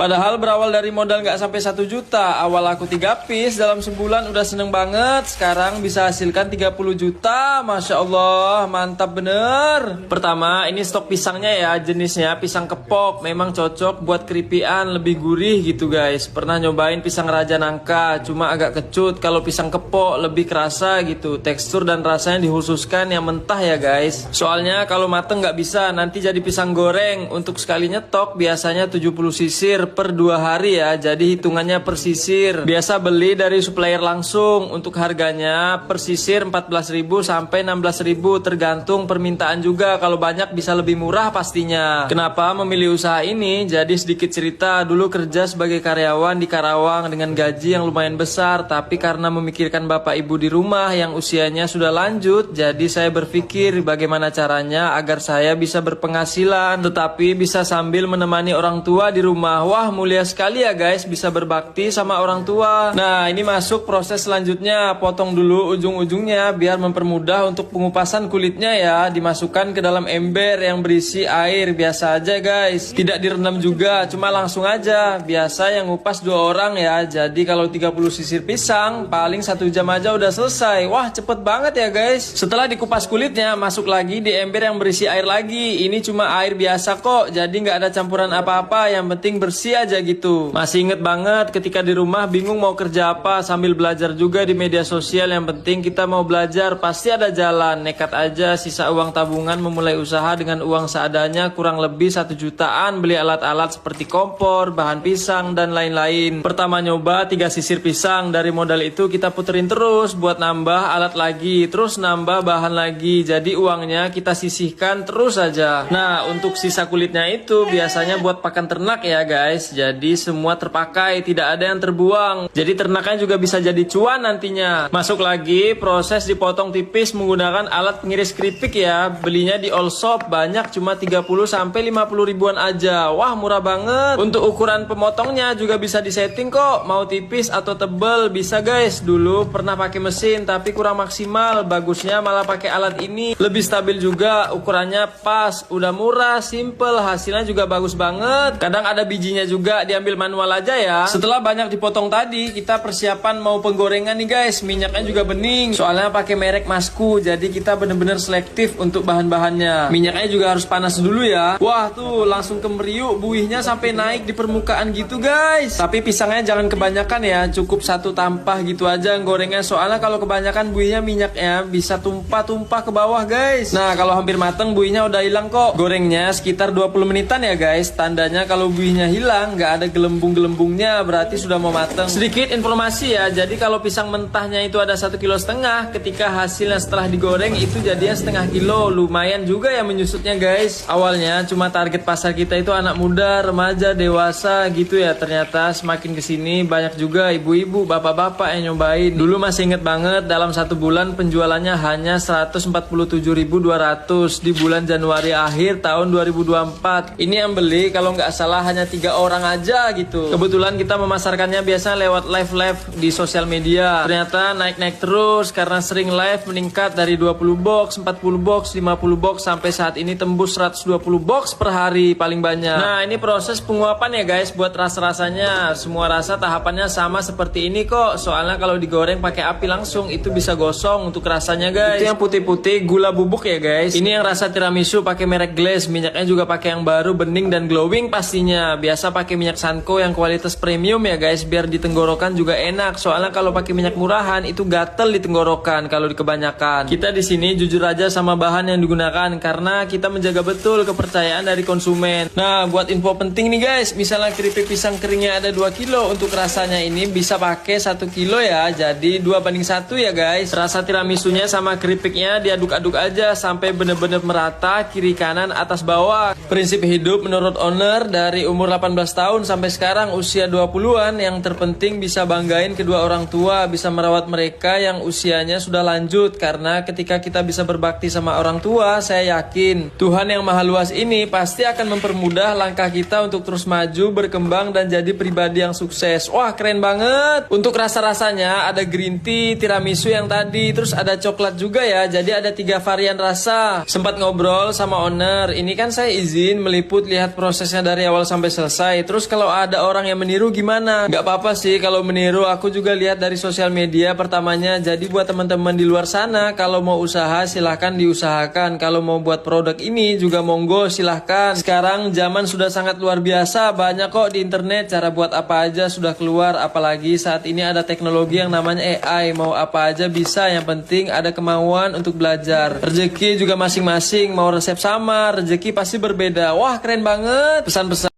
Padahal berawal dari modal nggak sampai 1 juta. Awal aku 3 piece, dalam sebulan udah seneng banget. Sekarang bisa hasilkan 30 juta. Masya Allah, mantap bener. Pertama, ini stok pisangnya ya, jenisnya pisang kepok. Memang cocok buat keripian, lebih gurih gitu guys. Pernah nyobain pisang raja nangka, cuma agak kecut. Kalau pisang kepok lebih kerasa gitu. Tekstur dan rasanya dikhususkan yang mentah ya guys. Soalnya kalau mateng nggak bisa, nanti jadi pisang goreng. Untuk sekali nyetok biasanya 70 sisir per 2 hari ya, jadi hitungannya per sisir. Biasa beli dari supplier langsung. Untuk harganya per sisir 14.000 sampai 16.000 tergantung permintaan juga. Kalau banyak bisa lebih murah pastinya. Kenapa memilih usaha ini? Jadi sedikit cerita, dulu kerja sebagai karyawan di Karawang dengan gaji yang lumayan besar, tapi karena memikirkan bapak ibu di rumah yang usianya sudah lanjut, jadi saya berpikir bagaimana caranya agar saya bisa berpenghasilan tetapi bisa sambil menemani orang tua di rumah. Wah, mulia sekali ya guys, bisa berbakti sama orang tua. Nah, ini masuk proses selanjutnya. Potong dulu ujung-ujungnya biar mempermudah untuk pengupasan kulitnya ya. Dimasukkan ke dalam ember yang berisi air biasa aja guys. Tidak direndam juga, cuma langsung aja. Biasa yang ngupas 2 orang ya. Jadi kalau 30 sisir pisang paling 1 jam aja udah selesai. Wah, cepet banget ya guys. Setelah dikupas kulitnya, masuk lagi di ember yang berisi air lagi. Ini cuma air biasa kok, jadi nggak ada campuran apa-apa. Yang penting bersih aja gitu. Masih inget banget ketika di rumah bingung mau kerja apa, sambil belajar juga di media sosial. Yang penting kita mau belajar, pasti ada jalan. Nekat aja, sisa uang tabungan memulai usaha dengan uang seadanya, kurang lebih 1 jutaan. Beli alat-alat seperti kompor, bahan pisang dan lain-lain. Pertama nyoba 3 sisir pisang. Dari modal itu kita puterin terus buat nambah alat lagi, terus nambah bahan lagi. Jadi uangnya kita sisihkan terus aja. Nah, untuk sisa kulitnya itu biasanya buat pakan ternak ya guys. Jadi semua terpakai, tidak ada yang terbuang. Jadi ternaknya juga bisa jadi cuan nantinya. Masuk lagi proses dipotong tipis menggunakan alat pengiris keripik ya. Belinya di all shop, banyak cuma 30 sampai 50 ribuan aja. Wah, murah banget. Untuk ukuran pemotongnya juga bisa disetting kok. Mau tipis atau tebel bisa guys. Dulu pernah pakai mesin tapi kurang maksimal. Bagusnya malah pakai alat ini. Lebih stabil juga, ukurannya pas. Udah murah, simple, hasilnya juga bagus banget. Kadang ada bijinya juga, diambil manual aja ya. Setelah banyak dipotong tadi, kita persiapan mau penggorengan nih guys. Minyaknya juga bening, soalnya pakai merek Masku. Jadi kita bener-bener selektif untuk bahan-bahannya. Minyaknya juga harus panas dulu ya. Wah tuh langsung kemeriuk, buihnya sampai naik di permukaan gitu guys. Tapi pisangnya jangan kebanyakan ya, cukup 1 tampah gitu aja gorengnya. Soalnya kalau kebanyakan buihnya minyaknya bisa tumpah-tumpah ke bawah guys. Nah, kalau hampir mateng buihnya udah hilang kok. Gorengnya sekitar 20 menitan ya guys. Tandanya kalau buihnya hilang, nggak ada gelembung-gelembungnya, berarti sudah mau mateng. Sedikit informasi ya, jadi kalau pisang mentahnya itu ada 1,5 kilo, ketika hasilnya setelah digoreng itu jadinya 0,5 kilo. Lumayan juga ya menyusutnya guys. Awalnya cuma target pasar kita itu anak muda, remaja, dewasa gitu ya. Ternyata semakin kesini banyak juga ibu-ibu, bapak-bapak yang nyobain. Dulu masih inget banget, dalam 1 bulan penjualannya hanya 147.200 di bulan Januari akhir tahun 2024. Ini yang beli kalau nggak salah hanya 3 orang aja gitu. Kebetulan kita memasarkannya biasa lewat live di sosial media. Ternyata naik-naik terus karena sering live, meningkat dari 20 box, 40 box, 50 box sampai saat ini tembus 120 box per hari paling banyak. Nah, ini proses penguapan ya guys buat rasa-rasanya. Semua rasa tahapannya sama seperti ini kok. Soalnya kalau digoreng pakai api langsung itu bisa gosong untuk rasanya guys. Itu yang putih-putih gula bubuk ya guys. Ini yang rasa tiramisu pakai merek Glaze. Minyaknya juga pakai yang baru, bening dan glowing pastinya. Biasa pakai minyak Sanko yang kualitas premium ya guys, biar di tenggorokan juga enak. Soalnya kalau pakai minyak murahan itu gatel di tenggorokan kalau kebanyakan. Kita di sini jujur aja sama bahan yang digunakan karena kita menjaga betul kepercayaan dari konsumen. Nah, buat info penting nih guys, misalnya keripik pisang keringnya ada 2 kilo, untuk rasanya ini bisa pakai 1 kilo ya. Jadi 2:1 ya guys. Rasa tiramisunya sama keripiknya diaduk-aduk aja sampai bener-bener merata, kiri kanan atas bawah. Prinsip hidup menurut owner dari umur 18 tahun sampai sekarang usia 20-an, yang terpenting bisa banggain kedua orang tua, bisa merawat mereka yang usianya sudah lanjut. Karena ketika kita bisa berbakti sama orang tua, saya yakin Tuhan yang maha luas ini pasti akan mempermudah langkah kita untuk terus maju, berkembang dan jadi pribadi yang sukses. Wah, keren banget. Untuk rasa-rasanya ada green tea, tiramisu yang tadi, terus ada coklat juga ya. Jadi ada 3 varian rasa. Sempat ngobrol sama owner, ini kan saya izin meliput lihat prosesnya dari awal sampai selesai. AI. Terus kalau ada orang yang meniru gimana? Nggak apa-apa sih kalau meniru, aku juga lihat dari sosial media pertamanya. Jadi buat teman-teman di luar sana, kalau mau usaha silahkan diusahakan. Kalau mau buat produk ini juga monggo silahkan. Sekarang zaman sudah sangat luar biasa, banyak kok di internet cara buat apa aja sudah keluar. Apalagi saat ini ada teknologi yang namanya AI, mau apa aja bisa, yang penting ada kemauan untuk belajar. Rezeki juga masing-masing, mau resep sama, rezeki pasti berbeda. Wah, keren banget. Pesan-pesan